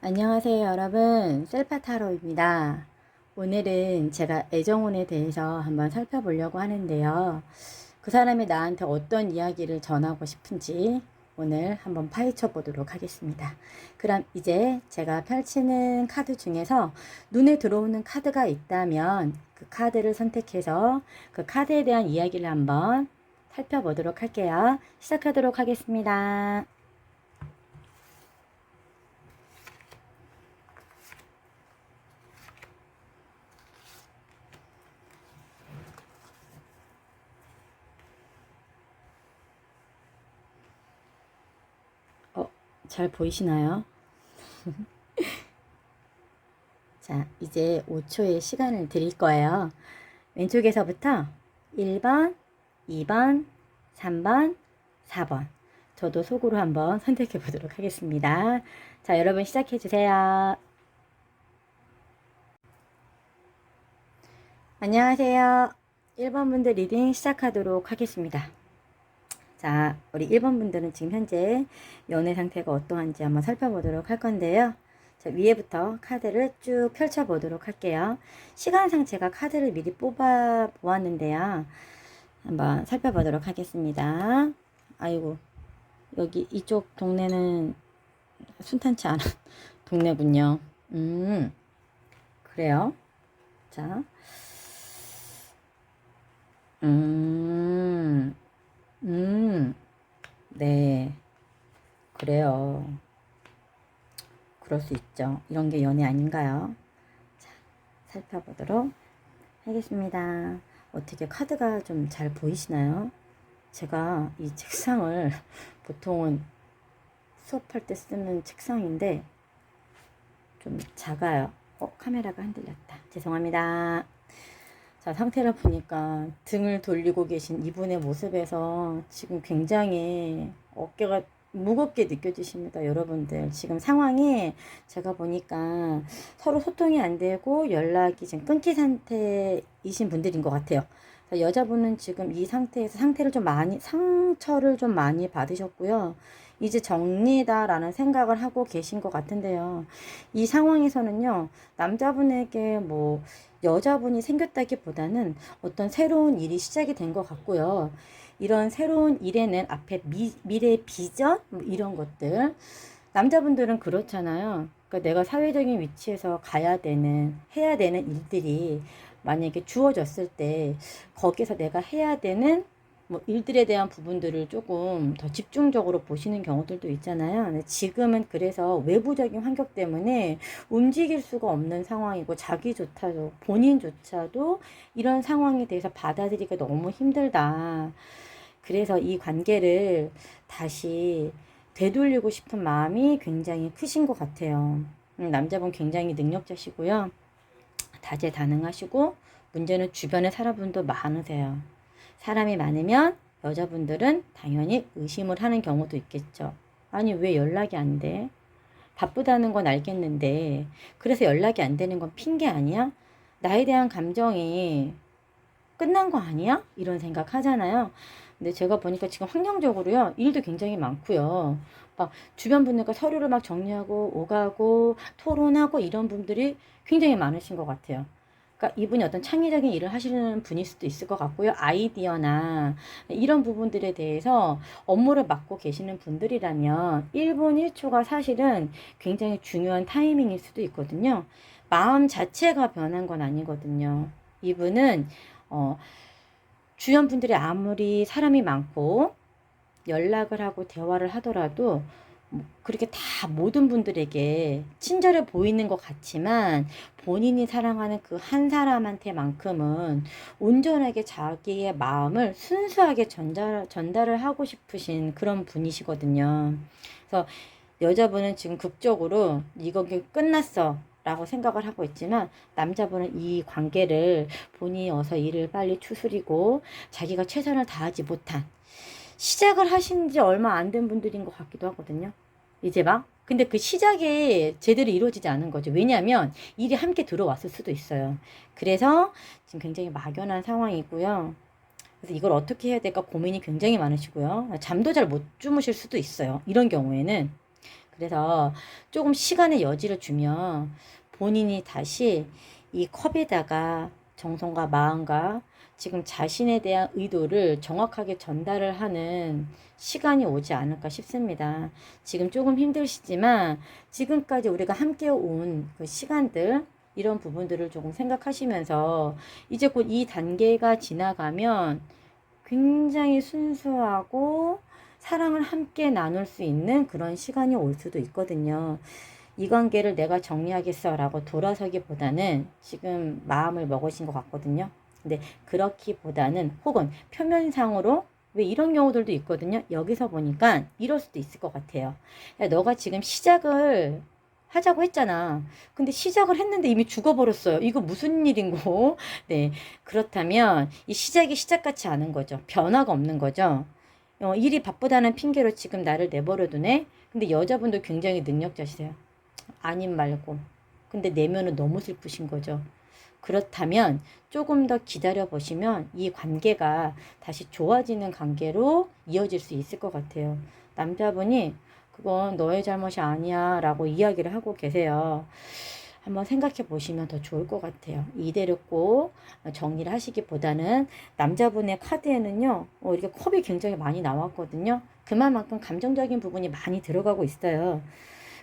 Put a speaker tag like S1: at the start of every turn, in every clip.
S1: 안녕하세요 여러분, 셀파타로입니다. 오늘은 제가 애정운에 대해서 한번 살펴보려고 하는데요. 그 사람이 나한테 어떤 이야기를 전하고 싶은지 오늘 한번 파헤쳐 보도록 하겠습니다. 그럼 이제 제가 펼치는 카드 중에서 눈에 들어오는 카드가 있다면 그 카드를 선택해서 그 카드에 대한 이야기를 한번 살펴보도록 할게요. 시작하도록 하겠습니다. 잘 보이시나요? 자, 이제 5초의 시간을 드릴 거예요. 왼쪽에서부터 1번, 2번, 3번, 4번. 저도 속으로 한번 선택해 보도록 하겠습니다. 자, 여러분 시작해 주세요. 안녕하세요. 1번 분들 리딩 시작하도록 하겠습니다. 자, 우리 1번 분들은 지금 현재 연애 상태가 어떠한지 한번 살펴보도록 할 건데요. 자, 위에부터 카드를 쭉 펼쳐 보도록 할게요. 시간상 제가 카드를 미리 뽑아 보았는데요. 한번 살펴보도록 하겠습니다. 아이고, 여기 이쪽 동네는 순탄치 않은 동네군요. 그래요. 자, 음, 네, 그래요. 그럴 수 있죠. 이런 게 연애 아닌가요? 자, 살펴보도록 하겠습니다. 어떻게 카드가 좀 잘 보이시나요? 제가 이 책상을 보통은 수업할 때 쓰는 책상인데 좀 작아요. 카메라가 흔들렸다. 죄송합니다. 자, 상태를 보니까 등을 돌리고 계신 이분의 모습에서 지금 굉장히 어깨가 무겁게 느껴지십니다. 여러분들 지금 상황이 제가 보니까 서로 소통이 안 되고 연락이 지금 끊긴 상태이신 분들인 것 같아요. 여자분은 지금 이 상태에서 상처를 좀 많이 받으셨고요. 이제 정리다라는 생각을 하고 계신 것 같은데요. 이 상황에서는요, 남자분에게 뭐 여자분이 생겼다기보다는 어떤 새로운 일이 시작이 된 것 같고요. 이런 새로운 일에는 앞에 미래 비전 뭐 이런 것들, 남자분들은 그렇잖아요. 그러니까 내가 사회적인 위치에서 해야 되는 일들이 만약에 주어졌을 때 거기서 내가 해야 되는 뭐 일들에 대한 부분들을 조금 더 집중적으로 보시는 경우들도 있잖아요. 근데 지금은 그래서 외부적인 환경 때문에 움직일 수가 없는 상황이고 자기조차도 본인조차도 이런 상황에 대해서 받아들이기가 너무 힘들다. 그래서 이 관계를 다시 되돌리고 싶은 마음이 굉장히 크신 것 같아요. 남자분 굉장히 능력자시고요. 다재다능하시고 문제는 주변에 사람분도 많으세요. 사람이 많으면 여자분들은 당연히 의심을 하는 경우도 있겠죠. 아니 왜 연락이 안 돼? 바쁘다는 건 알겠는데 그래서 연락이 안 되는 건 핑계 아니야? 나에 대한 감정이 끝난 거 아니야? 이런 생각 하잖아요. 근데 제가 보니까 지금 환경적으로요, 일도 굉장히 많고요. 막 주변 분들과 서류를 막 정리하고 오가고 토론하고 이런 분들이 굉장히 많으신 것 같아요. 그러니까 이분이 어떤 창의적인 일을 하시는 분일 수도 있을 것 같고요. 아이디어나 이런 부분들에 대해서 업무를 맡고 계시는 분들이라면 1분 1초가 사실은 굉장히 중요한 타이밍일 수도 있거든요. 마음 자체가 변한 건 아니거든요. 이분은 주변 분들이 아무리 사람이 많고 연락을 하고 대화를 하더라도 그렇게 다 모든 분들에게 친절해 보이는 것 같지만 본인이 사랑하는 그 한 사람한테만큼은 온전하게 자기의 마음을 순수하게 전달을 하고 싶으신 그런 분이시거든요. 그래서 여자분은 지금 극적으로 이거 끝났어 라고 생각을 하고 있지만 남자분은 이 관계를 본인이 어서 일을 빨리 추스리고 자기가 최선을 다하지 못한 시작을 하신 지 얼마 안 된 분들인 것 같기도 하거든요. 이제 막. 근데 그 시작이 제대로 이루어지지 않은 거죠. 왜냐하면 일이 함께 들어왔을 수도 있어요. 그래서 지금 굉장히 막연한 상황이고요. 그래서 이걸 어떻게 해야 될까 고민이 굉장히 많으시고요. 잠도 잘 못 주무실 수도 있어요. 이런 경우에는. 그래서 조금 시간의 여지를 주면 본인이 다시 이 컵에다가 정성과 마음과 지금 자신에 대한 의도를 정확하게 전달을 하는 시간이 오지 않을까 싶습니다. 지금 조금 힘드시지만 지금까지 우리가 함께 온 그 시간들, 이런 부분들을 조금 생각하시면서 이제 곧 이 단계가 지나가면 굉장히 순수하고 사랑을 함께 나눌 수 있는 그런 시간이 올 수도 있거든요. 이 관계를 내가 정리하겠어 라고 돌아서기보다는 지금 마음을 먹으신 것 같거든요. 근데 그렇기보다는 혹은 표면상으로 왜 이런 경우들도 있거든요. 여기서 보니까 이럴 수도 있을 것 같아요. 야, 너가 지금 시작을 하자고 했잖아. 근데 시작을 했는데 이미 죽어버렸어요. 이거 무슨 일인고? 네. 그렇다면 이 시작이 시작 같지 않은 거죠. 변화가 없는 거죠. 일이 바쁘다는 핑계로 지금 나를 내버려 두네? 근데 여자분도 굉장히 능력자시세요. 아님 말고. 근데 내면은 너무 슬프신 거죠. 그렇다면 조금 더 기다려 보시면 이 관계가 다시 좋아지는 관계로 이어질 수 있을 것 같아요. 남자분이 그건 너의 잘못이 아니야 라고 이야기를 하고 계세요. 한번 생각해 보시면 더 좋을 것 같아요. 이대로 꼭 정리를 하시기보다는 남자분의 카드에는요, 이렇게 컵이 굉장히 많이 나왔거든요. 그만큼 감정적인 부분이 많이 들어가고 있어요.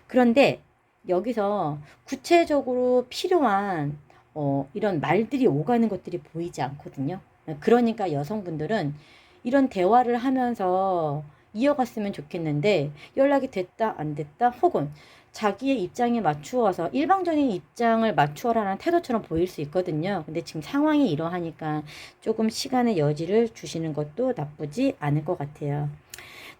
S1: 그런데 여기서 구체적으로 필요한 이런 말들이 오가는 것들이 보이지 않거든요. 그러니까 여성분들은 이런 대화를 하면서 이어갔으면 좋겠는데 연락이 됐다 안 됐다 혹은 자기의 입장에 맞추어서 일방적인 입장을 맞추어라는 태도처럼 보일 수 있거든요. 근데 지금 상황이 이러하니까 조금 시간의 여지를 주시는 것도 나쁘지 않을 것 같아요.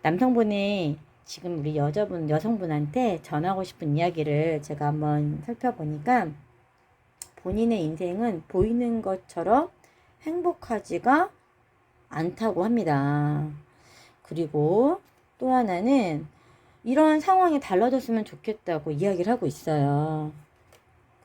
S1: 남성분이 지금 우리 여성분한테 전하고 싶은 이야기를 제가 한번 살펴보니까 본인의 인생은 보이는 것처럼 행복하지가 않다고 합니다. 그리고 또 하나는 이런 상황이 달라졌으면 좋겠다고 이야기를 하고 있어요.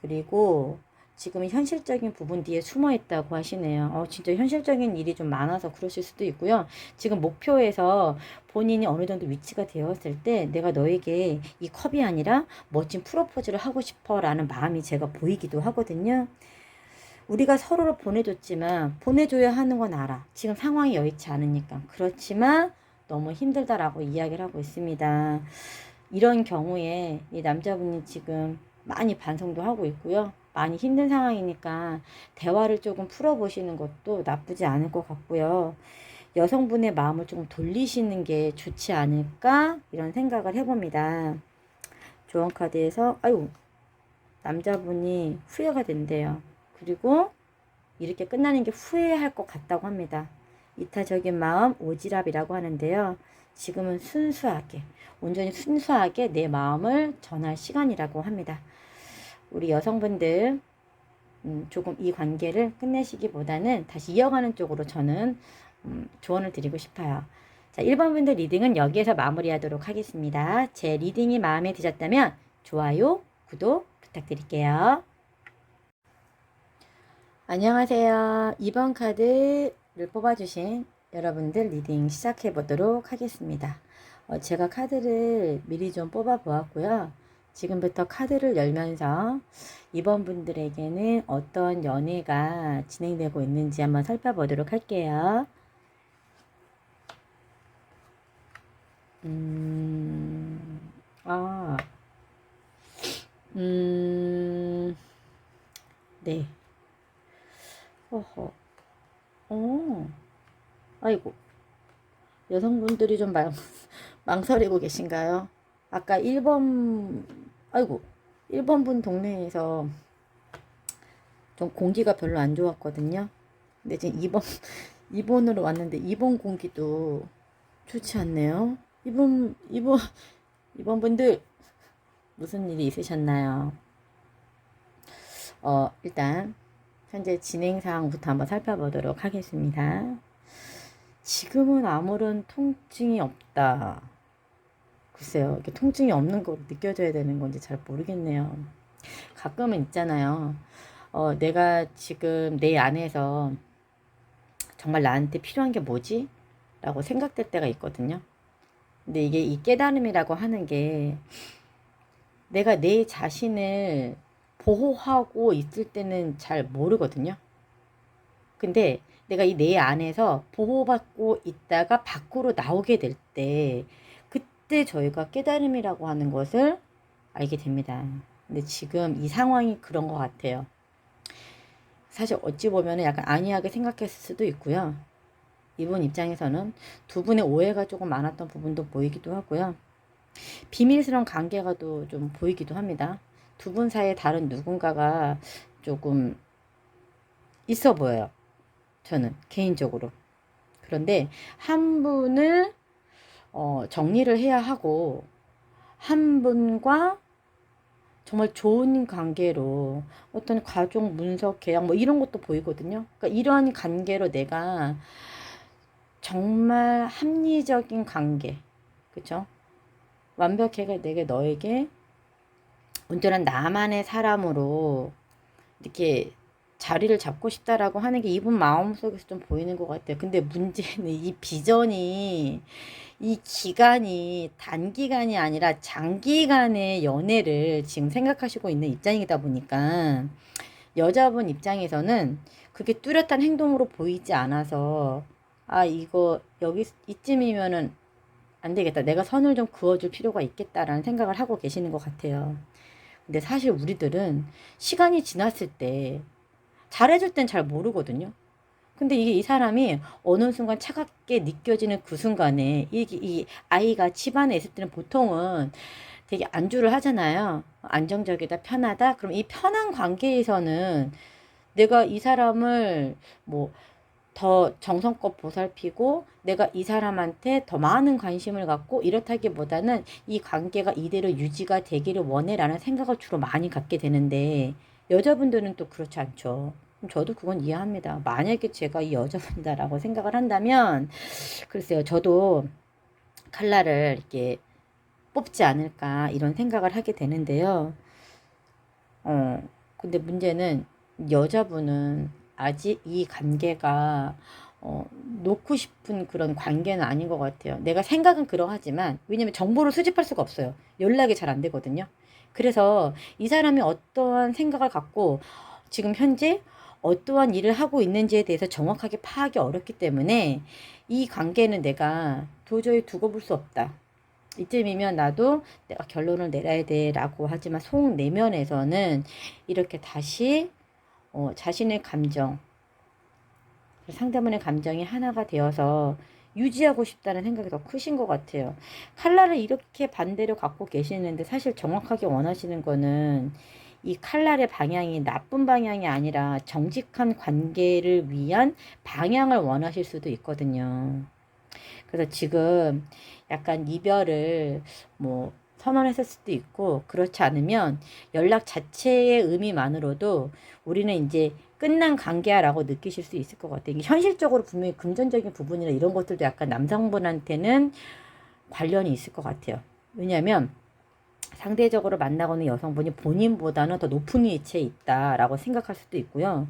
S1: 그리고 지금 현실적인 부분 뒤에 숨어 있다고 하시네요. 진짜 현실적인 일이 좀 많아서 그러실 수도 있고요. 지금 목표에서 본인이 어느 정도 위치가 되었을 때 내가 너에게 이 컵이 아니라 멋진 프로포즈를 하고 싶어 라는 마음이 제가 보이기도 하거든요. 우리가 서로를 보내줬지만 보내줘야 하는 건 알아. 지금 상황이 여의치 않으니까. 그렇지만 너무 힘들다라고 이야기를 하고 있습니다. 이런 경우에 이 남자분이 지금 많이 반성도 하고 있고요. 많이 힘든 상황이니까 대화를 조금 풀어보시는 것도 나쁘지 않을 것 같고요. 여성분의 마음을 좀 돌리시는 게 좋지 않을까 이런 생각을 해봅니다. 조언카드에서 아유 남자분이 후회가 된대요. 그리고 이렇게 끝나는 게 후회할 것 같다고 합니다. 이타적인 마음 오지랖이라고 하는데요. 지금은 순수하게 온전히 순수하게 내 마음을 전할 시간이라고 합니다. 우리 여성분들 조금 이 관계를 끝내시기보다는 다시 이어가는 쪽으로 저는 조언을 드리고 싶어요. 자, 1번 분들 리딩은 여기에서 마무리하도록 하겠습니다. 제 리딩이 마음에 드셨다면 좋아요, 구독 부탁드릴게요. 안녕하세요. 2번 카드를 뽑아주신 여러분들 리딩 시작해 보도록 하겠습니다. 제가 카드를 미리 좀 뽑아 보았고요. 지금부터 카드를 열면서 2번 분들에게는 어떤 연애가 진행되고 있는지 한번 살펴보도록 할게요. 아, 네. 허허. 아이고. 여성분들이 좀 망설이고 계신가요? 아까 1번, 아이고, 1번 분 동네에서 좀 공기가 별로 안 좋았거든요. 근데 지금 2번으로 왔는데 2번 공기도 좋지 않네요. 2번 분들 무슨 일이 있으셨나요? 일단 현재 진행 상황부터 한번 살펴보도록 하겠습니다. 지금은 아무런 통증이 없다. 글쎄요, 이렇게 통증이 없는 거 느껴져야 되는 건지 잘 모르겠네요. 가끔은 있잖아요. 내가 지금 내 안에서 정말 나한테 필요한 게 뭐지? 라고 생각될 때가 있거든요. 근데 이게 이 깨달음이라고 하는 게 내가 내 자신을 보호하고 있을 때는 잘 모르거든요. 근데 내가 이 내 안에서 보호받고 있다가 밖으로 나오게 될 때, 그때 저희가 깨달음이라고 하는 것을 알게 됩니다. 근데 지금 이 상황이 그런 것 같아요. 사실 어찌 보면 약간 안이하게 생각했을 수도 있고요. 이분 입장에서는 두 분의 오해가 조금 많았던 부분도 보이기도 하고요. 비밀스러운 관계가 또 좀 보이기도 합니다. 두 분 사이에 다른 누군가가 조금 있어 보여요. 저는 개인적으로. 그런데 한 분을 정리를 해야 하고 한 분과 정말 좋은 관계로 어떤 가족 문서 계약 뭐 이런 것도 보이거든요. 그러니까 이러한 관계로 내가 정말 합리적인 관계, 그쵸? 완벽하게 내게 너에게 온전한 나만의 사람으로 이렇게 자리를 잡고 싶다라고 하는 게 이분 마음속에서 좀 보이는 것 같아요. 근데 문제는 이 비전이, 이 기간이 단기간이 아니라 장기간의 연애를 지금 생각하시고 있는 입장이다 보니까 여자분 입장에서는 그게 뚜렷한 행동으로 보이지 않아서 아, 이거 여기 이쯤이면은 안 되겠다. 내가 선을 좀 그어줄 필요가 있겠다라는 생각을 하고 계시는 것 같아요. 근데 사실 우리들은 시간이 지났을 때 잘해줄 땐 잘 모르거든요. 근데 이게 이 사람이 어느 순간 차갑게 느껴지는 그 순간에 이 아이가 집안에 있을 때는 보통은 되게 안주를 하잖아요. 안정적이다, 편하다. 그럼 이 편한 관계에서는 내가 이 사람을 뭐 더 정성껏 보살피고 내가 이 사람한테 더 많은 관심을 갖고 이렇다기보다는 이 관계가 이대로 유지가 되기를 원해라는 생각을 주로 많이 갖게 되는데 여자분들은 또 그렇지 않죠. 저도 그건 이해합니다. 만약에 제가 이 여자분이다라고 생각을 한다면 글쎄요. 저도 칼날을 이렇게 뽑지 않을까 이런 생각을 하게 되는데요. 근데 문제는 여자분은 아직 이 관계가 놓고 싶은 그런 관계는 아닌 것 같아요. 내가 생각은 그러하지만 왜냐면 정보를 수집할 수가 없어요. 연락이 잘 안 되거든요. 그래서 이 사람이 어떠한 생각을 갖고 지금 현재 어떠한 일을 하고 있는지에 대해서 정확하게 파악이 어렵기 때문에 이 관계는 내가 도저히 두고 볼 수 없다. 이쯤이면 나도 내가 결론을 내려야 돼 라고 하지만 속 내면에서는 이렇게 다시 자신의 감정, 상대방의 감정이 하나가 되어서 유지하고 싶다는 생각이 더 크신 것 같아요. 칼날을 이렇게 반대로 갖고 계시는데 사실 정확하게 원하시는 거는 이 칼날의 방향이 나쁜 방향이 아니라 정직한 관계를 위한 방향을 원하실 수도 있거든요. 그래서 지금 약간 이별을 뭐 선언했을 수도 있고 그렇지 않으면 연락 자체의 의미만으로도 우리는 이제 끝난 관계야라고 느끼실 수 있을 것 같아요. 이게 현실적으로 분명히 금전적인 부분이나 이런 것들도 약간 남성분한테는 관련이 있을 것 같아요. 왜냐하면 상대적으로 만나고는 여성분이 본인보다는 더 높은 위치에 있다라고 생각할 수도 있고요.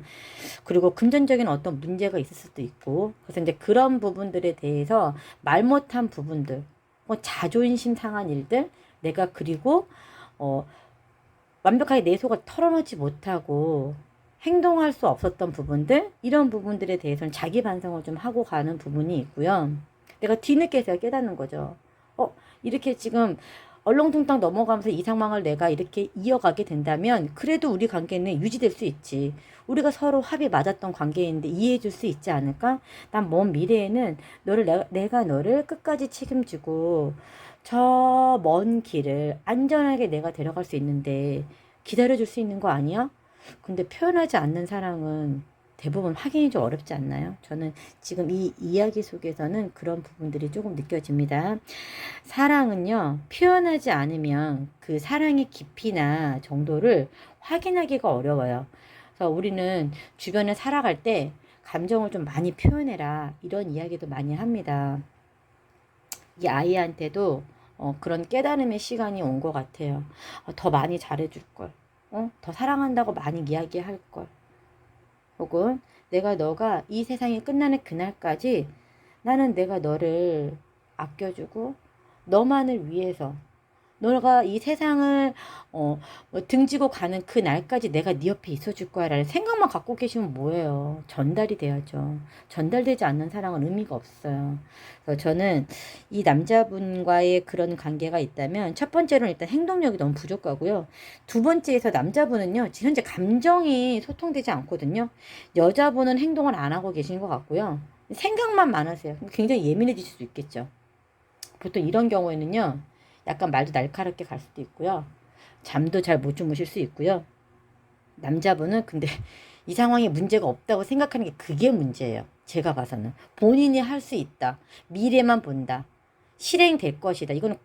S1: 그리고 금전적인 어떤 문제가 있을 수도 있고, 그래서 이제 그런 부분들에 대해서 말 못한 부분들, 뭐 자존심 상한 일들, 내가 그리고 완벽하게 내 속을 털어놓지 못하고 행동할 수 없었던 부분들, 이런 부분들에 대해서는 자기 반성을 좀 하고 가는 부분이 있고요. 내가 뒤늦게서야 깨닫는 거죠. 이렇게 지금 얼렁뚱땅 넘어가면서 이 상황을 내가 이렇게 이어가게 된다면 그래도 우리 관계는 유지될 수 있지. 우리가 서로 합이 맞았던 관계인데 이해해 줄 수 있지 않을까? 난 먼 미래에는 내가 너를 끝까지 책임지고 저 먼 길을 안전하게 내가 데려갈 수 있는데 기다려 줄 수 있는 거 아니야? 근데 표현하지 않는 사랑은 대부분 확인이 좀 어렵지 않나요? 저는 지금 이 이야기 속에서는 그런 부분들이 조금 느껴집니다. 사랑은요, 표현하지 않으면 그 사랑의 깊이나 정도를 확인하기가 어려워요. 그래서 우리는 주변에 살아갈 때 감정을 좀 많이 표현해라. 이런 이야기도 많이 합니다. 이 아이한테도 그런 깨달음의 시간이 온 것 같아요. 더 많이 잘해줄 걸. 더 사랑한다고 많이 이야기할 걸. 혹은 너가 이 세상이 끝나는 그날까지 나는 내가 너를 아껴주고 너만을 위해서 너가 이 세상을 뭐 등지고 가는 그 날까지 내가 네 옆에 있어줄 거야 라는 생각만 갖고 계시면 뭐예요. 전달이 돼야죠. 전달되지 않는 사랑은 의미가 없어요. 그래서 저는 이 남자분과의 그런 관계가 있다면 첫 번째로는 일단 행동력이 너무 부족하고요. 두 번째에서 남자분은요. 지금 현재 감정이 소통되지 않거든요. 여자분은 행동을 안 하고 계신 것 같고요. 생각만 많으세요. 굉장히 예민해질 수도 있겠죠. 보통 이런 경우에는요. 약간 말도 날카롭게 갈 수도 있고요. 잠도 잘 못 주무실 수 있고요. 남자분은 근데 이 상황에 문제가 없다고 생각하는 게 그게 문제예요. 제가 봐서는. 본인이 할 수 있다. 미래만 본다. 실행될 것이다. 이거는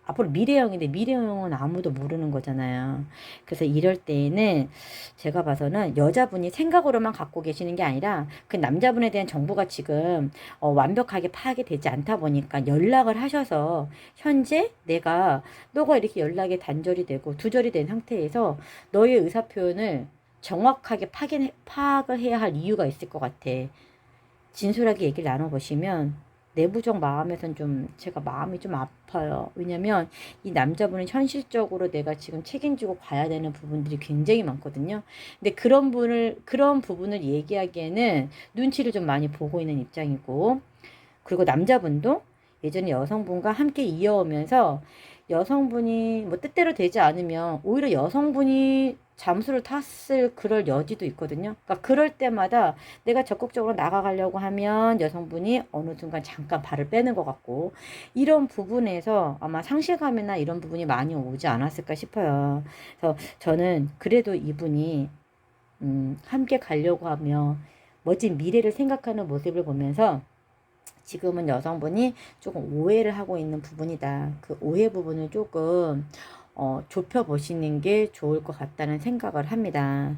S1: 앞으로 미래형인데 미래형은 아무도 모르는 거잖아요. 그래서 이럴 때에는 제가 봐서는 여자분이 생각으로만 갖고 계시는 게 아니라 그 남자분에 대한 정보가 지금 완벽하게 파악이 되지 않다 보니까 연락을 하셔서 현재 내가 너가 이렇게 연락이 단절이 되고 두절이 된 상태에서 너의 의사표현을 정확하게 파악을 해야 할 이유가 있을 것 같아. 진솔하게 얘기를 나눠보시면 내부적 마음에선 좀 제가 마음이 좀 아파요. 왜냐면 이 남자분은 현실적으로 내가 지금 책임지고 봐야 되는 부분들이 굉장히 많거든요. 근데 그런 부분을 얘기하기에는 눈치를 좀 많이 보고 있는 입장이고, 그리고 남자분도 예전에 여성분과 함께 이어오면서 여성분이 뭐 뜻대로 되지 않으면 오히려 여성분이 잠수를 탔을 그럴 여지도 있거든요. 그러니까 그럴 때마다 내가 적극적으로 나가가려고 하면 여성분이 어느 순간 잠깐 발을 빼는 것 같고, 이런 부분에서 아마 상실감이나 이런 부분이 많이 오지 않았을까 싶어요. 그래서 저는 그래도 이분이 함께 가려고 하며 멋진 미래를 생각하는 모습을 보면서 지금은 여성분이 조금 오해를 하고 있는 부분이다. 그 오해 부분을 조금 좁혀보시는 게 좋을 것 같다는 생각을 합니다.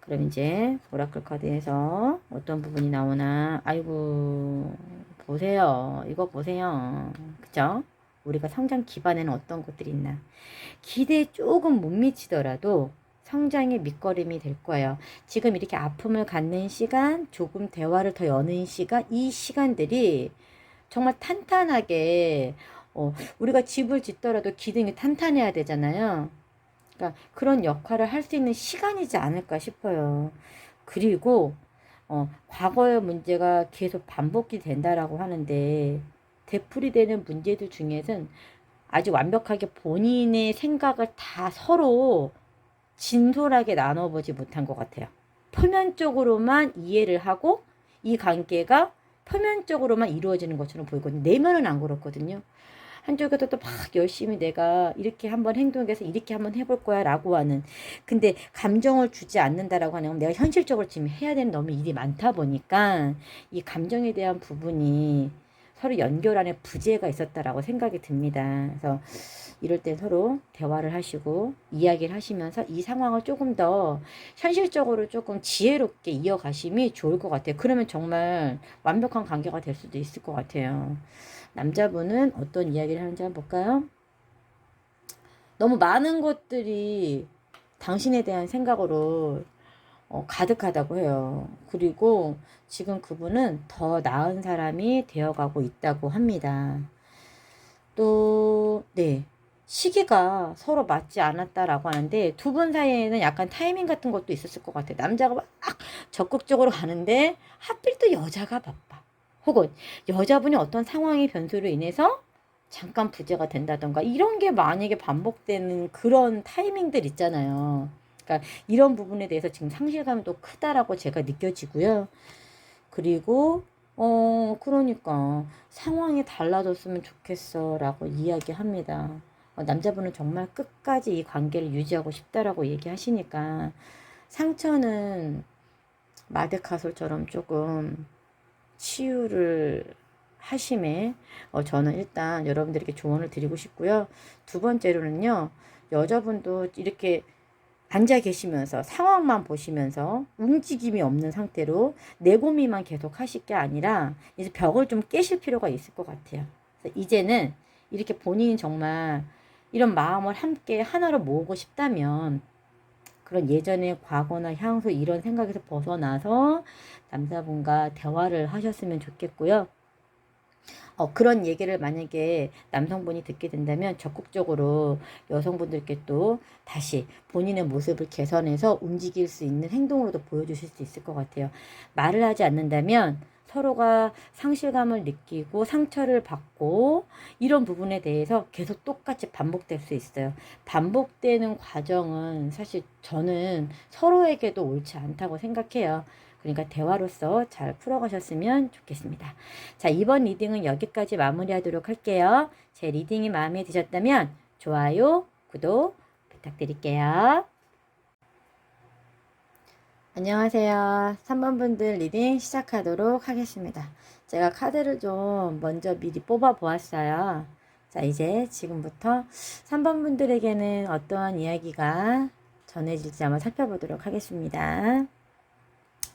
S1: 그럼 이제 오라클 카드에서 어떤 부분이 나오나. 아이고, 보세요. 이거 보세요. 그죠? 우리가 성장 기반에는 어떤 것들이 있나. 기대에 조금 못 미치더라도 성장의 밑거름이 될 거예요. 지금 이렇게 아픔을 갖는 시간, 조금 대화를 더 여는 시간, 이 시간들이 정말 탄탄하게, 우리가 집을 짓더라도 기둥이 탄탄해야 되잖아요. 그러니까 그런 역할을 할 수 있는 시간이지 않을까 싶어요. 그리고 과거의 문제가 계속 반복이 된다라고 하는데, 되풀이되는 문제들 중에서는 아주 완벽하게 본인의 생각을 다 서로 진솔하게 나눠보지 못한 것 같아요. 표면적으로만 이해를 하고 이 관계가 표면적으로만 이루어지는 것처럼 보이거든요. 내면은 안 그렇거든요. 한쪽에서 또 막 열심히 내가 이렇게 한번 행동해서 이렇게 한번 해볼 거야 라고 하는, 근데 감정을 주지 않는다라고 하는 건 내가 현실적으로 지금 해야 되는 너무 일이 많다 보니까 이 감정에 대한 부분이 서로 연결 안에 부재가 있었다라고 생각이 듭니다. 그래서 이럴 때 서로 대화를 하시고 이야기를 하시면서 이 상황을 조금 더 현실적으로 조금 지혜롭게 이어가심이 좋을 것 같아요. 그러면 정말 완벽한 관계가 될 수도 있을 것 같아요. 남자분은 어떤 이야기를 하는지 한번 볼까요? 너무 많은 것들이 당신에 대한 생각으로 가득하다고 해요. 그리고 지금 그분은 더 나은 사람이 되어가고 있다고 합니다. 또, 네. 시기가 서로 맞지 않았다라고 하는데 두 분 사이에는 약간 타이밍 같은 것도 있었을 것 같아요. 남자가 막 적극적으로 가는데 하필 또 여자가 바빠. 혹은 여자분이 어떤 상황의 변수로 인해서 잠깐 부재가 된다던가 이런 게 만약에 반복되는 그런 타이밍들 있잖아요. 그러니까 이런 부분에 대해서 지금 상실감이 또 크다라고 제가 느껴지고요. 그리고 그러니까 상황이 달라졌으면 좋겠어 라고 이야기합니다. 남자분은 정말 끝까지 이 관계를 유지하고 싶다라고 얘기하시니까 상처는 마데카솔처럼 조금 치유를 하심에 저는 일단 여러분들에게 조언을 드리고 싶고요. 두 번째로는요. 여자분도 이렇게 앉아 계시면서 상황만 보시면서 움직임이 없는 상태로 내고미만 계속 하실 게 아니라 이제 벽을 좀 깨실 필요가 있을 것 같아요. 그래서 이제는 이렇게 본인이 정말 이런 마음을 함께 하나로 모으고 싶다면 그런 예전의 과거나 향수 이런 생각에서 벗어나서 남자분과 대화를 하셨으면 좋겠고요. 그런 얘기를 만약에 남성분이 듣게 된다면 적극적으로 여성분들께 또 다시 본인의 모습을 개선해서 움직일 수 있는 행동으로도 보여주실 수 있을 것 같아요. 말을 하지 않는다면 서로가 상실감을 느끼고 상처를 받고 이런 부분에 대해서 계속 똑같이 반복될 수 있어요. 반복되는 과정은 사실 저는 서로에게도 옳지 않다고 생각해요. 그러니까 대화로서 잘 풀어가셨으면 좋겠습니다. 자, 이번 리딩은 여기까지 마무리하도록 할게요. 제 리딩이 마음에 드셨다면 좋아요, 구독 부탁드릴게요. 안녕하세요. 3번 분들 리딩 시작하도록 하겠습니다. 제가 카드를 좀 먼저 미리 뽑아 보았어요. 자, 이제 지금부터 3번 분들에게는 어떠한 이야기가 전해질지 한번 살펴보도록 하겠습니다.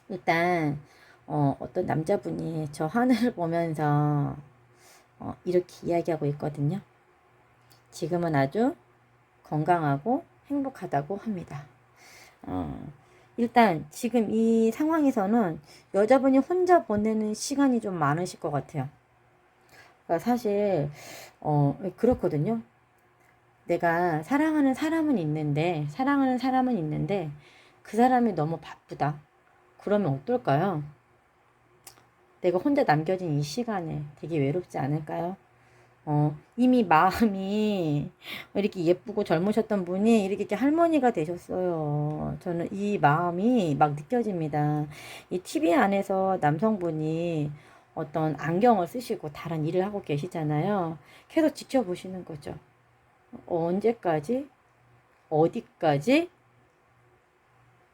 S1: 일단 어떤 남자분이 저 하늘을 보면서 이렇게 이야기하고 있거든요. 지금은 아주 건강하고 행복하다고 합니다. 일단 지금 이 상황에서는 여자분이 혼자 보내는 시간이 좀 많으실 것 같아요. 그러니까 사실 그렇거든요. 내가 사랑하는 사람은 있는데 그 사람이 너무 바쁘다. 그러면 어떨까요? 내가 혼자 남겨진 이 시간에 되게 외롭지 않을까요? 이미 마음이 이렇게 예쁘고 젊으셨던 분이 이렇게 할머니가 되셨어요. 저는 이 마음이 막 느껴집니다. 이 TV 안에서 남성분이 어떤 안경을 쓰시고 다른 일을 하고 계시잖아요. 계속 지켜보시는 거죠. 언제까지? 어디까지?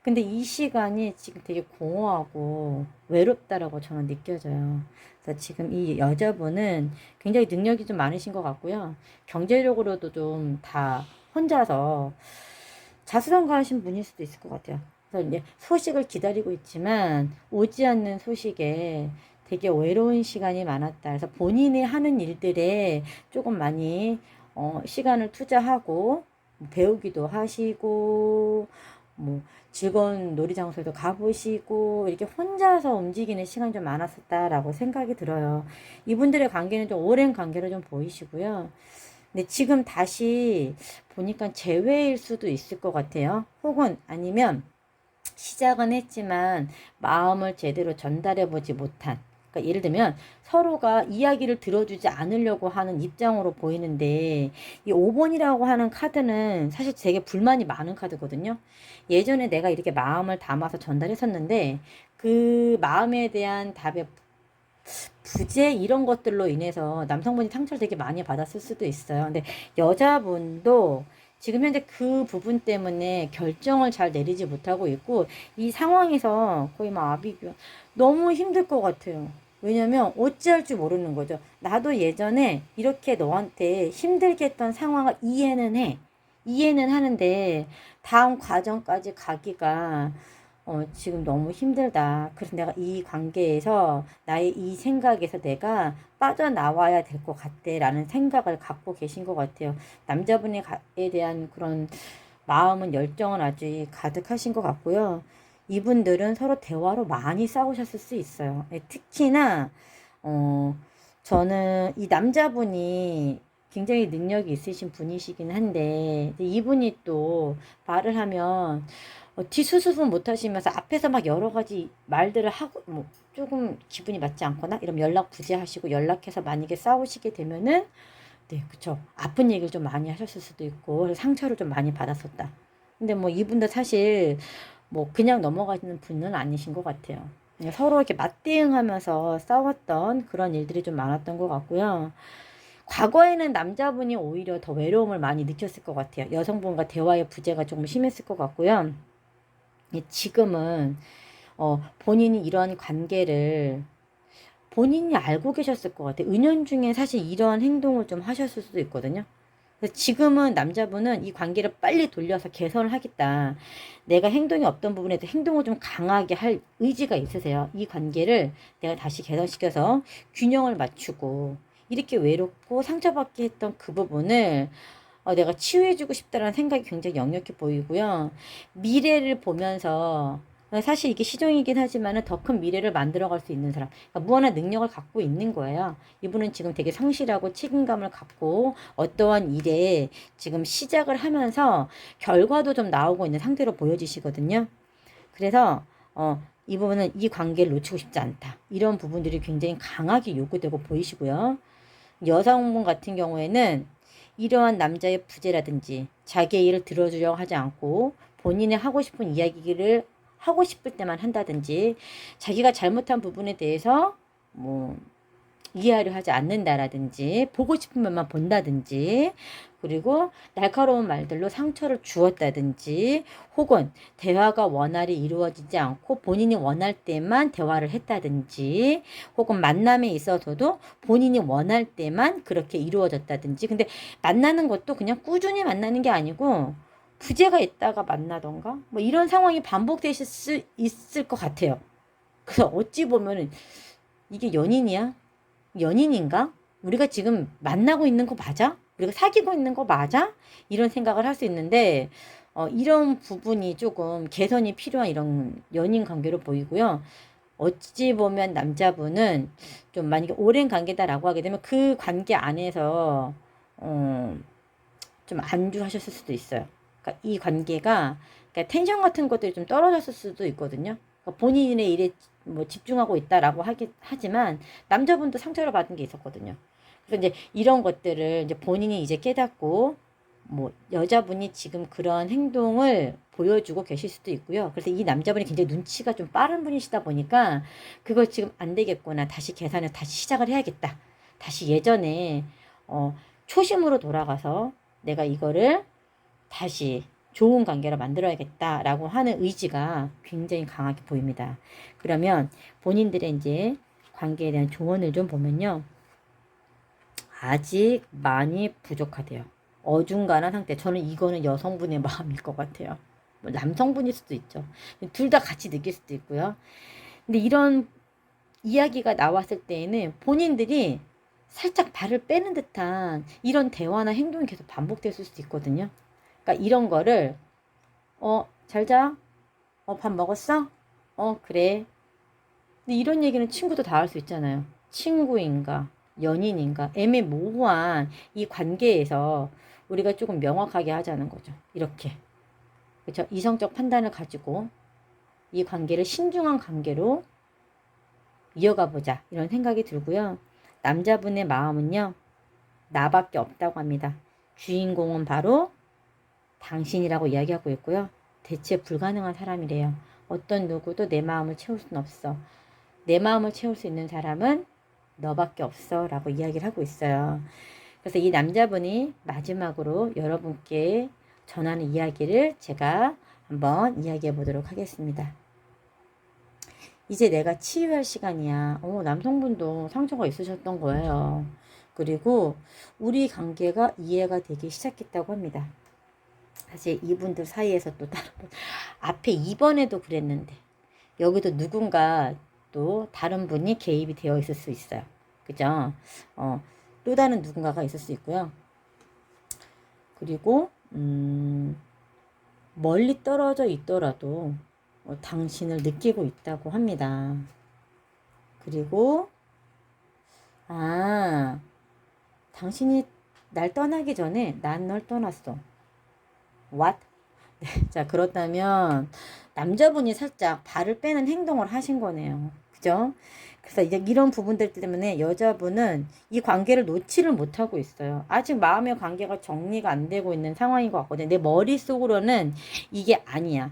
S1: 근데 이 시간이 지금 되게 공허하고 외롭다라고 저는 느껴져요. 그래서 지금 이 여자분은 굉장히 능력이 좀 많으신 것 같고요. 경제적으로도 좀 다 혼자서 자수성가하신 분일 수도 있을 것 같아요. 그래서 이제 소식을 기다리고 있지만 오지 않는 소식에 되게 외로운 시간이 많았다. 그래서 본인이 하는 일들에 조금 많이 시간을 투자하고 배우기도 하시고 뭐 즐거운 놀이장소에도 가보시고 이렇게 혼자서 움직이는 시간이 좀 많았었다라고 생각이 들어요. 이분들의 관계는 좀 오랜 관계로 좀 보이시고요. 근데 지금 다시 보니까 재회일 수도 있을 것 같아요. 혹은 아니면 시작은 했지만 마음을 제대로 전달해보지 못한. 그러니까 예를 들면 서로가 이야기를 들어주지 않으려고 하는 입장으로 보이는데 이 5번이라고 하는 카드는 사실 되게 불만이 많은 카드거든요. 예전에 내가 이렇게 마음을 담아서 전달했었는데 그 마음에 대한 답의 부재 이런 것들로 인해서 남성분이 상처를 되게 많이 받았을 수도 있어요. 근데 여자분도 지금 현재 그 부분 때문에 결정을 잘 내리지 못하고 있고 이 상황에서 거의 막 아비규 너무 힘들 것 같아요. 왜냐면 어찌할 줄 모르는 거죠. 나도 예전에 이렇게 너한테 힘들게 했던 상황을 이해는 해. 이해는 하는데 다음 과정까지 가기가 지금 너무 힘들다. 그래서 내가 이 관계에서 나의 이 생각에서 내가 빠져나와야 될 것 같대 라는 생각을 갖고 계신 것 같아요. 남자분에 대한 그런 마음은 열정은 아주 가득하신 것 같고요. 이분들은 서로 대화로 많이 싸우셨을 수 있어요. 특히나 저는 이 남자분이 굉장히 능력이 있으신 분이시긴 한데 이분이 또 말을 하면 뒤수습은 못하시면서 앞에서 막 여러 가지 말들을 하고 뭐 조금 기분이 맞지 않거나 이러면 연락 부재하시고 연락해서 만약에 싸우시게 되면은 네 그쵸 아픈 얘기를 좀 많이 하셨을 수도 있고 상처를 좀 많이 받았었다. 근데 뭐 이분도 사실 뭐 그냥 넘어가시는 분은 아니신 것 같아요. 그냥 서로 이렇게 맞대응하면서 싸웠던 그런 일들이 좀 많았던 것 같고요. 과거에는 남자분이 오히려 더 외로움을 많이 느꼈을 것 같아요. 여성분과 대화의 부재가 조금 심했을 것 같고요. 지금은 본인이 이런 관계를 본인이 알고 계셨을 것 같아요. 은연중에 사실 이런 행동을 좀 하셨을 수도 있거든요. 그래서 지금은 남자분은 이 관계를 빨리 돌려서 개선을 하겠다. 내가 행동이 없던 부분에 대해 행동을 좀 강하게 할 의지가 있으세요. 이 관계를 내가 다시 개선시켜서 균형을 맞추고 이렇게 외롭고 상처받게 했던 그 부분을 내가 치유해주고 싶다라는 생각이 굉장히 역력해 보이고요. 미래를 보면서 사실 이게 시종이긴 하지만은 더 큰 미래를 만들어갈 수 있는 사람. 그러니까 무한한 능력을 갖고 있는 거예요. 이분은 지금 되게 성실하고 책임감을 갖고 어떠한 일에 지금 시작을 하면서 결과도 좀 나오고 있는 상태로 보여지시거든요. 그래서 이 부분은 이 관계를 놓치고 싶지 않다. 이런 부분들이 굉장히 강하게 요구되고 보이시고요. 여성분 같은 경우에는 이러한 남자의 부재라든지 자기의 일을 들어주려고 하지 않고 본인이 하고 싶은 이야기를 하고 싶을 때만 한다든지 자기가 잘못한 부분에 대해서 뭐 이해하려 하지 않는다라든지 보고 싶은 면만 본다든지 그리고 날카로운 말들로 상처를 주었다든지 혹은 대화가 원활히 이루어지지 않고 본인이 원할 때만 대화를 했다든지 혹은 만남에 있어서도 본인이 원할 때만 그렇게 이루어졌다든지 근데 만나는 것도 그냥 꾸준히 만나는 게 아니고 부재가 있다가 만나던가 뭐 이런 상황이 반복되실 수 있을 것 같아요. 그래서 어찌 보면은 이게 연인이야? 연인인가? 우리가 지금 만나고 있는 거 맞아? 우리가 사귀고 있는 거 맞아? 이런 생각을 할 수 있는데 이런 부분이 조금 개선이 필요한 이런 연인 관계로 보이고요. 어찌 보면 남자분은 좀 만약에 오랜 관계다라고 하게 되면 그 관계 안에서 좀 안주하셨을 수도 있어요. 그러니까 이 관계가 그러니까 텐션 같은 것들이 좀 떨어졌을 수도 있거든요. 그러니까 본인의 일에 뭐 집중하고 있다라고 하지만 남자분도 상처를 받은 게 있었거든요. 그래서 이제 이런 것들을 이제 본인이 이제 깨닫고 뭐 여자분이 지금 그런 행동을 보여주고 계실 수도 있고요. 그래서 이 남자분이 굉장히 눈치가 좀 빠른 분이시다 보니까 그걸 지금 안 되겠구나. 다시 계산을 다시 시작을 해야겠다. 다시 예전에 초심으로 돌아가서 내가 이거를 다시 좋은 관계로 만들어야겠다라고 하는 의지가 굉장히 강하게 보입니다. 그러면 본인들의 이제 관계에 대한 조언을 좀 보면요. 아직 많이 부족하대요. 어중간한 상태. 저는 이거는 여성분의 마음일 것 같아요. 뭐 남성분일 수도 있죠. 둘 다 같이 느낄 수도 있고요. 근데 이런 이야기가 나왔을 때에는 본인들이 살짝 발을 빼는 듯한 이런 대화나 행동이 계속 반복됐을 수도 있거든요. 그러니까 이런 거를 잘 자. 밥 먹었어? 그래. 근데 이런 얘기는 친구도 다 할 수 있잖아요. 친구인가, 연인인가, 애매모호한 이 관계에서 우리가 조금 명확하게 하자는 거죠. 이렇게. 그렇죠? 이성적 판단을 가지고 이 관계를 신중한 관계로 이어가 보자. 이런 생각이 들고요. 남자분의 마음은요. 나밖에 없다고 합니다. 주인공은 바로 당신이라고 이야기하고 있고요. 대체 불가능한 사람이래요. 어떤 누구도 내 마음을 채울 수는 없어. 내 마음을 채울 수 있는 사람은 너밖에 없어 라고 이야기를 하고 있어요. 그래서 이 남자분이 마지막으로 여러분께 전하는 이야기를 제가 한번 이야기해 보도록 하겠습니다. 이제 내가 치유할 시간이야. 남성분도 상처가 있으셨던 거예요. 그리고 우리 관계가 이해가 되기 시작했다고 합니다. 사실 이분들 사이에서 또 다른 앞에 2번에도 그랬는데 여기도 누군가 또 다른 분이 개입이 되어 있을 수 있어요. 그죠? 또 다른 누군가가 있을 수 있고요. 그리고 멀리 떨어져 있더라도 당신을 느끼고 있다고 합니다. 그리고 당신이 날 떠나기 전에 난 널 떠났어. What? 네, 자, 그렇다면 남자분이 살짝 발을 빼는 행동을 하신 거네요. 그죠? 그래서 이제 이런 부분들 때문에 여자분은 이 관계를 놓지를 못하고 있어요. 아직 마음의 관계가 정리가 안 되고 있는 상황인 것 같거든요. 내 머릿속으로는 이게 아니야.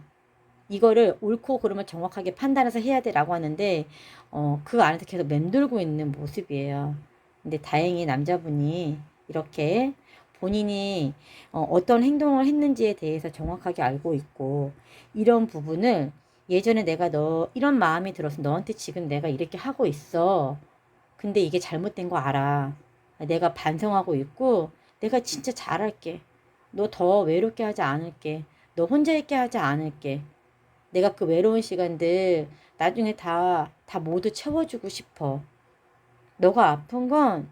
S1: 이거를 옳고 그름을 정확하게 판단해서 해야 돼라고 하는데 그 안에서 계속 맴돌고 있는 모습이에요. 근데 다행히 남자분이 이렇게 본인이 어떤 행동을 했는지에 대해서 정확하게 알고 있고 이런 부분을 예전에 내가 너 이런 마음이 들어서 너한테 지금 내가 이렇게 하고 있어. 근데 이게 잘못된 거 알아. 내가 반성하고 있고 내가 진짜 잘할게. 너 더 외롭게 하지 않을게. 너 혼자 있게 하지 않을게. 내가 그 외로운 시간들 나중에 다 모두 채워주고 싶어. 너가 아픈 건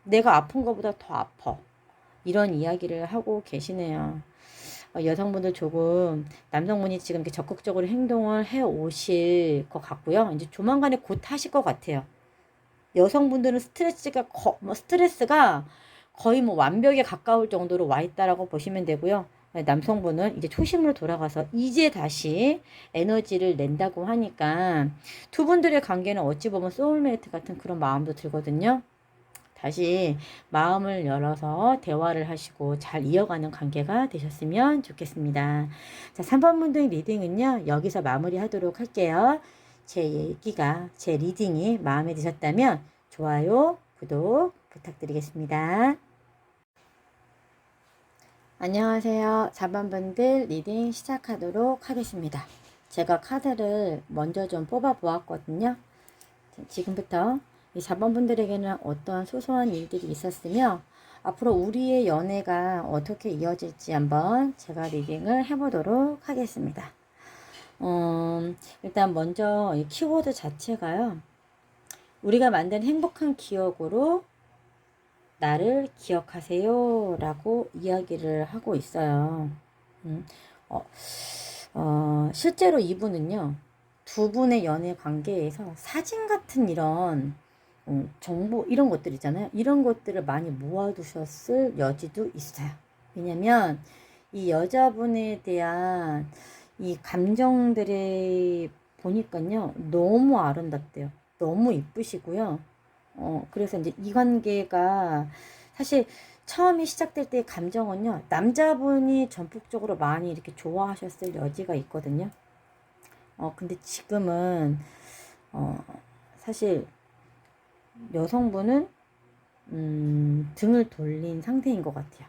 S1: 내가 아픈 것보다 더 아파. 이런 이야기를 하고 계시네요. 여성분들 조금 남성분이 지금 이렇게 적극적으로 행동을 해 오실 것 같고요. 이제 조만간에 곧 하실 것 같아요. 여성분들은 스트레스가 거의 뭐 완벽에 가까울 정도로 와 있다라고 보시면 되고요. 남성분은 이제 초심으로 돌아가서 이제 다시 에너지를 낸다고 하니까 두 분들의 관계는 어찌 보면 소울메이트 같은 그런 마음도 들거든요. 다시 마음을 열어서 대화를 하시고 잘 이어가는 관계가 되셨으면 좋겠습니다. 자, 3번 분들 리딩은요, 여기서 마무리하도록 할게요. 제 리딩이 마음에 드셨다면 좋아요, 구독 부탁드리겠습니다. 안녕하세요. 4번 분들 리딩 시작하도록 하겠습니다. 제가 카드를 먼저 좀 뽑아 보았거든요. 지금부터 이 4번 분들에게는 어떤 소소한 일들이 있었으며 앞으로 우리의 연애가 어떻게 이어질지 한번 제가 리딩을 해보도록 하겠습니다. 일단 먼저 이 키워드 자체가요. 우리가 만든 행복한 기억으로 나를 기억하세요 라고 이야기를 하고 있어요. 실제로 이분은요, 두 분의 연애 관계에서 사진 같은 이런 정보 이런 것들 있잖아요. 이런 것들을 많이 모아두셨을 여지도 있어요. 왜냐면 이 여자분에 대한 이 감정들이 보니까요, 너무 아름답대요. 너무 이쁘시고요. 그래서 이제 이 관계가 사실 처음에 시작될 때의 감정은요, 남자분이 전폭적으로 많이 이렇게 좋아하셨을 여지가 있거든요. 근데 지금은, 사실 여성분은, 등을 돌린 상태인 것 같아요.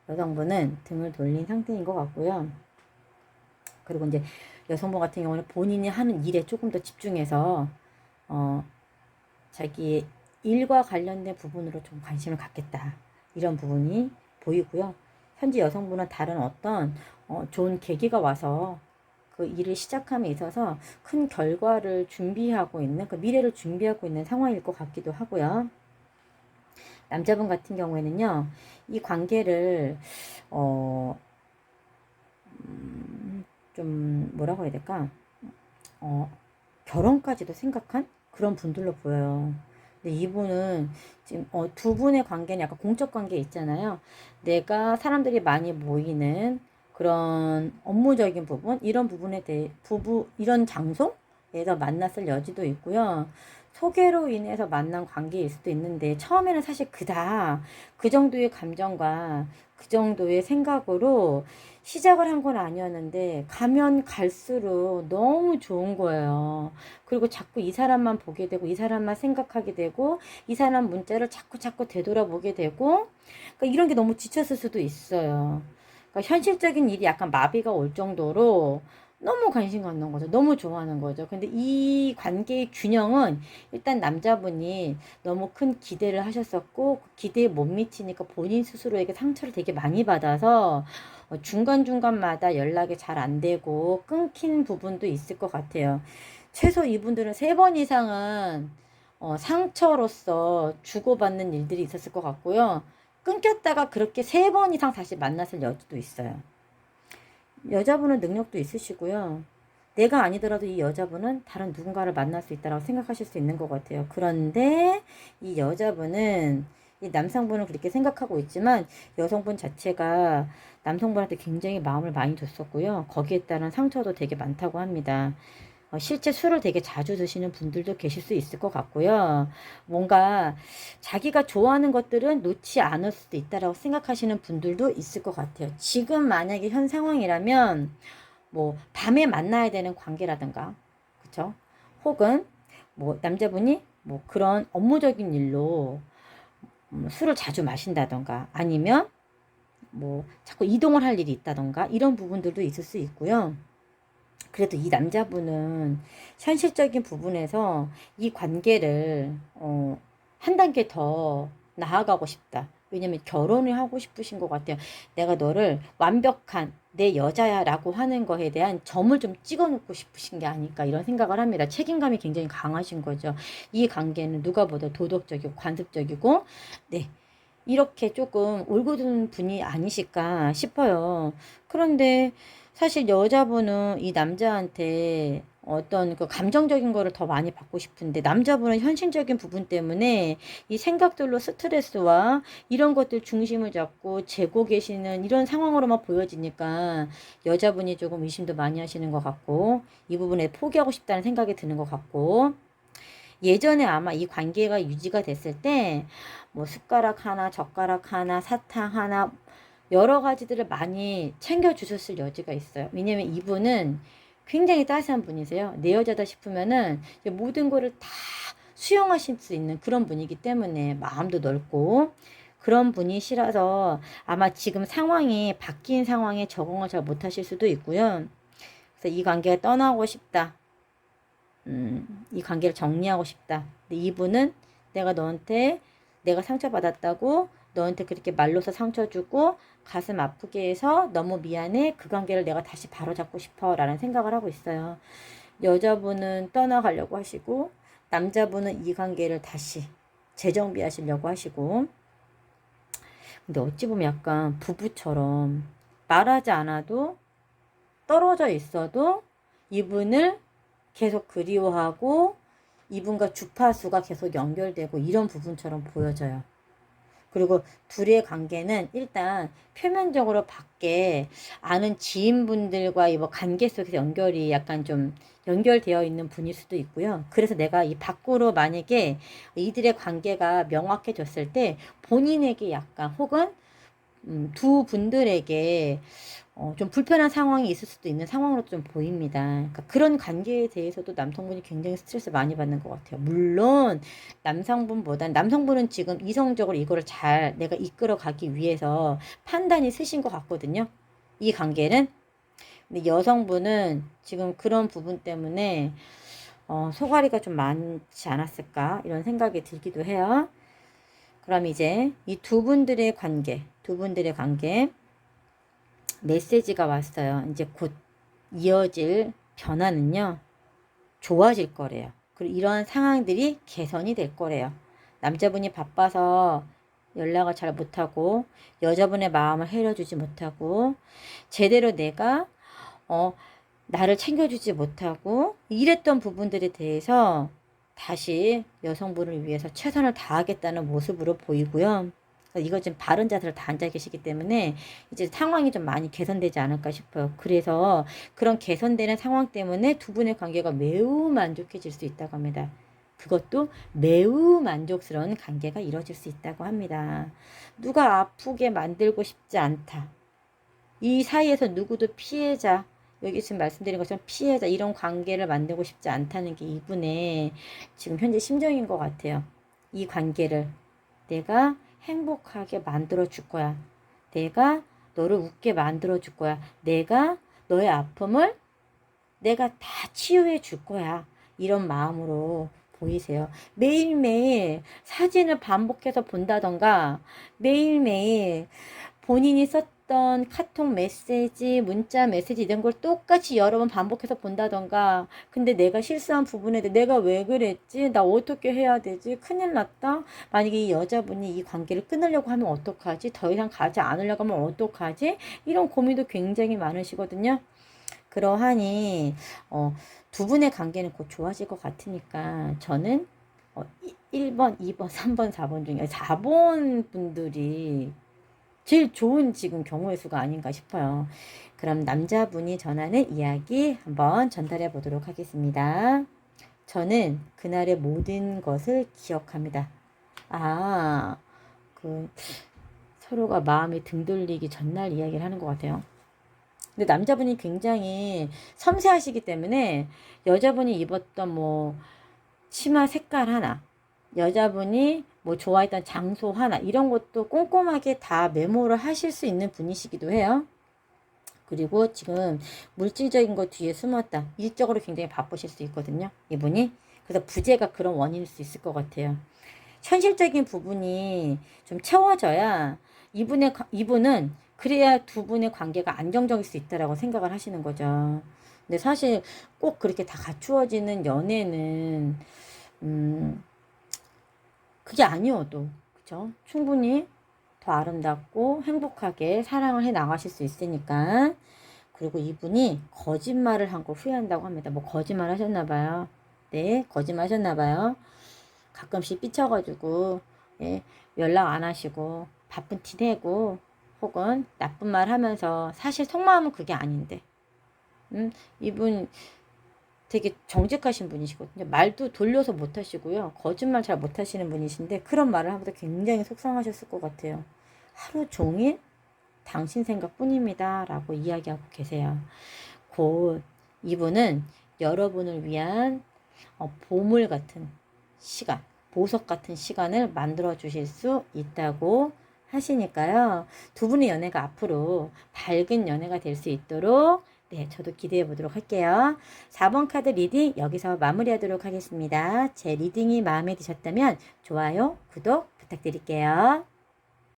S1: 여성분은 등을 돌린 상태인 것 같고요. 그리고 이제 여성분 같은 경우는 본인이 하는 일에 조금 더 집중해서, 자기의 일과 관련된 부분으로 좀 관심을 갖겠다. 이런 부분이 보이고요. 현재 여성분은 다른 어떤 좋은 계기가 와서 그 일을 시작함에 있어서 큰 결과를 준비하고 있는, 그 미래를 준비하고 있는 상황일 것 같기도 하고요. 남자분 같은 경우에는요, 이 관계를 좀 뭐라고 해야 될까? 결혼까지도 생각한 그런 분들로 보여요. 근데 이분은 지금 두 분의 관계는 약간 공적 관계 있잖아요. 내가 사람들이 많이 모이는 그런 업무적인 부분, 이런 부분에 대해 이런 장소에서 만났을 여지도 있고요. 소개로 인해서 만난 관계일 수도 있는데 처음에는 사실 그닥 그 정도의 감정과 그 정도의 생각으로 시작을 한 건 아니었는데 가면 갈수록 너무 좋은 거예요. 그리고 자꾸 이 사람만 보게 되고 이 사람만 생각하게 되고 이 사람 문자를 자꾸 되돌아보게 되고, 그러니까 이런 게 너무 지쳤을 수도 있어요. 그러니까 현실적인 일이 약간 마비가 올 정도로 너무 관심 갖는 거죠. 너무 좋아하는 거죠. 근데 이 관계의 균형은 일단 남자분이 너무 큰 기대를 하셨었고 그 기대에 못 미치니까 본인 스스로에게 상처를 되게 많이 받아서 중간중간마다 연락이 잘 안 되고 끊긴 부분도 있을 것 같아요. 최소 이분들은 3번 이상은 상처로서 주고받는 일들이 있었을 것 같고요. 끊겼다가 그렇게 3번 이상 다시 만났을 여지도 있어요. 여자분은 능력도 있으시고요. 내가 아니더라도 이 여자분은 다른 누군가를 만날 수 있다고 생각하실 수 있는 것 같아요. 그런데 이 여자분은 이 남성분은 그렇게 생각하고 있지만 여성분 자체가 남성분한테 굉장히 마음을 많이 줬었고요. 거기에 따른 상처도 되게 많다고 합니다. 실제 술을 되게 자주 드시는 분들도 계실 수 있을 것 같고요. 뭔가 자기가 좋아하는 것들은 놓지 않을 수도 있다라고 생각하시는 분들도 있을 것 같아요. 지금 만약에 현 상황이라면 뭐 밤에 만나야 되는 관계라든가, 그쵸? 혹은 뭐 남자분이 뭐 그런 업무적인 일로 술을 자주 마신다던가 아니면 뭐 자꾸 이동을 할 일이 있다던가 이런 부분들도 있을 수 있고요. 그래도 이 남자분은 현실적인 부분에서 이 관계를 한 단계 더 나아가고 싶다. 왜냐면 결혼을 하고 싶으신 것 같아요. 내가 너를 완벽한 내 여자야 라고 하는 거에 대한 점을 좀 찍어 놓고 싶으신 게 아닐까 이런 생각을 합니다. 책임감이 굉장히 강하신 거죠. 이 관계는 누가 보다 도덕적이고 관습적이고, 네, 이렇게 조금 올곧은 분이 아니실까 싶어요. 그런데 사실 여자분은 이 남자한테 어떤 그 감정적인 거를 더 많이 받고 싶은데 남자분은 현실적인 부분 때문에 이 생각들로 스트레스와 이런 것들 중심을 잡고 재고 계시는 이런 상황으로만 보여지니까 여자분이 조금 의심도 많이 하시는 것 같고 이 부분에 포기하고 싶다는 생각이 드는 것 같고 예전에 아마 이 관계가 유지가 됐을 때 뭐 숟가락 하나, 젓가락 하나, 사탕 하나 여러 가지들을 많이 챙겨 주셨을 여지가 있어요. 왜냐면 이분은 굉장히 따스한 분이세요. 내 여자다 싶으면은 모든 거를 다 수용하실 수 있는 그런 분이기 때문에 마음도 넓고 그런 분이시라서 아마 지금 상황이 바뀐 상황에 적응을 잘 못하실 수도 있고요. 그래서 이 관계가 떠나고 싶다. 이 관계를 정리하고 싶다. 근데 이분은 내가 상처받았다고 너한테 그렇게 말로서 상처 주고 가슴 아프게 해서 너무 미안해. 그 관계를 내가 다시 바로잡고 싶어. 라는 생각을 하고 있어요. 여자분은 떠나가려고 하시고 남자분은 이 관계를 다시 재정비하시려고 하시고 근데 어찌 보면 약간 부부처럼 말하지 않아도 떨어져 있어도 이분을 계속 그리워하고 이분과 주파수가 계속 연결되고 이런 부분처럼 보여져요. 그리고 둘의 관계는 일단 표면적으로 밖에 아는 지인분들과의 뭐 관계 속에서 연결이 약간 좀 연결되어 있는 분일 수도 있고요. 그래서 내가 이 밖으로 만약에 이들의 관계가 명확해졌을 때 본인에게 약간 혹은 두 분들에게 좀 불편한 상황이 있을 수도 있는 상황으로 좀 보입니다. 그러니까 그런 관계에 대해서도 남성분이 굉장히 스트레스 많이 받는 것 같아요. 물론 남성분은 지금 이성적으로 이거를 잘 내가 이끌어 가기 위해서 판단이 쓰신 것 같거든요. 이 관계는. 근데 여성분은 지금 그런 부분 때문에 소가리가 좀 많지 않았을까 이런 생각이 들기도 해요. 그럼 이제 이 두 분들의 관계 메시지가 왔어요. 이제 곧 이어질 변화는요, 좋아질 거래요. 그리고 이런 상황들이 개선이 될 거래요. 남자분이 바빠서 연락을 잘 못하고, 여자분의 마음을 헤려주지 못하고, 제대로 내가, 어, 나를 챙겨주지 못하고, 이랬던 부분들에 대해서 다시 여성분을 위해서 최선을 다하겠다는 모습으로 보이고요. 이거 지금 바른 자세로 다 앉아 계시기 때문에 이제 상황이 좀 많이 개선되지 않을까 싶어요. 그래서 그런 개선되는 상황 때문에 두 분의 관계가 매우 만족해질 수 있다고 합니다. 그것도 매우 만족스러운 관계가 이루어질 수 있다고 합니다. 누가 아프게 만들고 싶지 않다. 이 사이에서 누구도 피해자, 여기 지금 말씀드린 것처럼 피해자, 이런 관계를 만들고 싶지 않다는 게 이분의 지금 현재 심정인 것 같아요. 이 관계를 내가 행복하게 만들어 줄 거야. 내가 너를 웃게 만들어 줄 거야. 내가 너의 아픔을 내가 다 치유해 줄 거야. 이런 마음으로 보이세요. 매일매일 사진을 반복해서 본다던가 매일매일 본인이 썼던 카톡 메시지, 문자 메시지 이런 걸 똑같이 여러 번 반복해서 본다던가 근데 내가 실수한 부분에 대해 내가 왜 그랬지? 나 어떻게 해야 되지? 큰일 났다? 만약에 이 여자분이 이 관계를 끊으려고 하면 어떡하지? 더 이상 가지 않으려고 하면 어떡하지? 이런 고민도 굉장히 많으시거든요. 그러하니 두 분의 관계는 곧 좋아질 것 같으니까 저는 1번, 2번, 3번, 4번 중에 4번 분들이 제일 좋은 지금 경우의 수가 아닌가 싶어요. 그럼 남자분이 전하는 이야기 한번 전달해 보도록 하겠습니다. 저는 그날의 모든 것을 기억합니다. 아, 그 서로가 마음이 등 돌리기 전날 이야기를 하는 것 같아요. 근데 남자분이 굉장히 섬세하시기 때문에 여자분이 입었던 뭐 치마 색깔 하나, 여자분이 뭐 좋아했던 장소 하나, 이런 것도 꼼꼼하게 다 메모를 하실 수 있는 분이시기도 해요. 그리고 지금 물질적인 것 뒤에 숨었다. 일적으로 굉장히 바쁘실 수 있거든요. 이분이. 그래서 부재가 그런 원인일 수 있을 것 같아요. 현실적인 부분이 좀 채워져야 이분은 그래야 두 분의 관계가 안정적일 수 있다라고 생각을 하시는 거죠. 근데 사실 꼭 그렇게 다 갖추어지는 연애는 그게 아니어도 그쵸? 충분히 더 아름답고 행복하게 사랑을 해 나가실 수 있으니까. 그리고 이분이 거짓말을 한 거 후회한다고 합니다. 뭐 거짓말 하셨나 봐요. 네, 거짓말 하셨나 봐요. 가끔씩 삐쳐가지고 예, 연락 안 하시고 바쁜 티 내고 혹은 나쁜 말 하면서 사실 속마음은 그게 아닌데 이분 되게 정직하신 분이시거든요. 말도 돌려서 못 하시고요. 거짓말 잘 못 하시는 분이신데 그런 말을 하면서 굉장히 속상하셨을 것 같아요. 하루 종일 당신 생각뿐입니다. 라고 이야기하고 계세요. 곧 이분은 여러분을 위한 보물 같은 시간, 보석 같은 시간을 만들어 주실 수 있다고 하시니까요. 두 분의 연애가 앞으로 밝은 연애가 될 수 있도록 네, 저도 기대해 보도록 할게요. 4번 카드 리딩 여기서 마무리하도록 하겠습니다. 제 리딩이 마음에 드셨다면 좋아요, 구독 부탁드릴게요.